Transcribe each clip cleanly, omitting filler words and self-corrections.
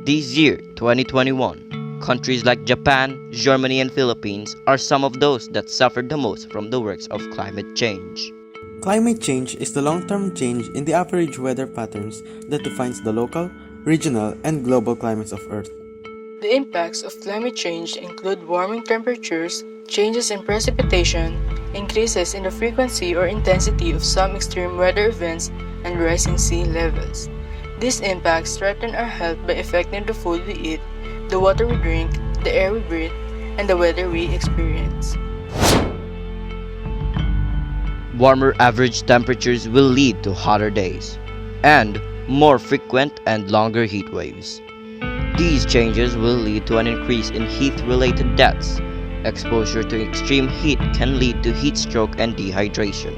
This year, 2021, countries like Japan, Germany, and Philippines are some of those that suffered the most from the works of climate change. Climate change is the long-term change in the average weather patterns that defines the local, regional, and global climates of Earth. The impacts of climate change include warming temperatures, changes in precipitation, increases in the frequency or intensity of some extreme weather events, and rising sea levels. These impacts threaten our health by affecting the food we eat, the water we drink, the air we breathe, and the weather we experience. Warmer average temperatures will lead to hotter days and more frequent and longer heat waves. These changes will lead to an increase in heat-related deaths. Exposure to extreme heat can lead to heat stroke and dehydration.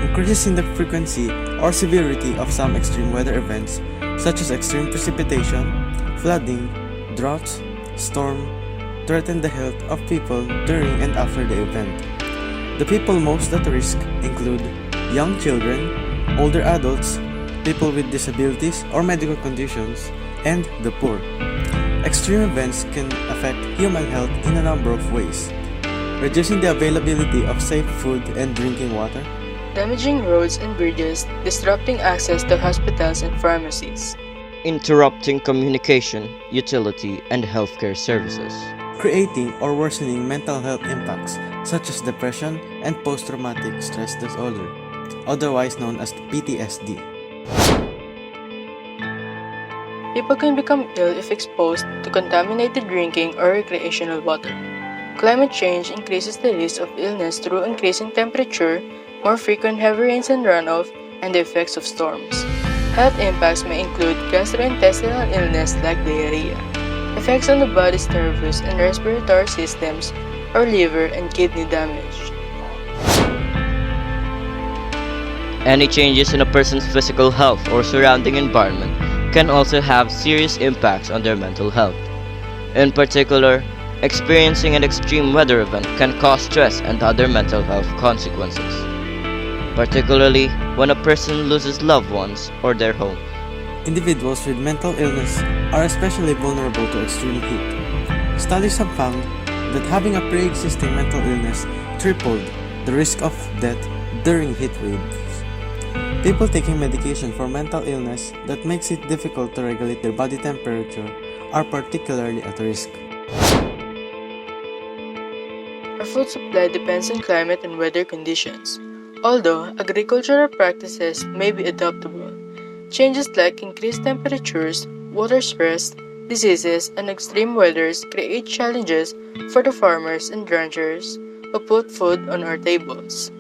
Increases in the frequency or severity of some extreme weather events, such as extreme precipitation, flooding, droughts, storm, threaten the health of people during and after the event. The people most at risk include young children, older adults, people with disabilities or medical conditions, and the poor. Extreme events can affect human health in a number of ways, reducing the availability of safe food and drinking water, Damaging roads and bridges, disrupting access to hospitals and pharmacies. Interrupting communication, utility, and healthcare services. creating or worsening mental health impacts such as depression and post-traumatic stress disorder, otherwise known as PTSD. People can become ill if exposed to contaminated drinking or recreational water. Climate change increases the risk of illness through increasing temperature, more frequent heavy rains and runoff, and the effects of storms. Health impacts may include gastrointestinal illness like diarrhea, effects on the body's nervous and respiratory systems, or liver and kidney damage. Any changes in a person's physical health or surrounding environment can also have serious impacts on their mental health. In particular, experiencing an extreme weather event can cause stress and other mental health consequences, particularly when a person loses loved ones or their home. Individuals with mental illness are especially vulnerable to extreme heat. Studies have found that having a pre-existing mental illness tripled the risk of death during heat waves. People taking medication for mental illness that makes it difficult to regulate their body temperature are particularly at risk. Our food supply depends on climate and weather conditions. Although agricultural practices may be adaptable, changes like increased temperatures, water stress, diseases, and extreme weathers create challenges for the farmers and ranchers who put food on our tables.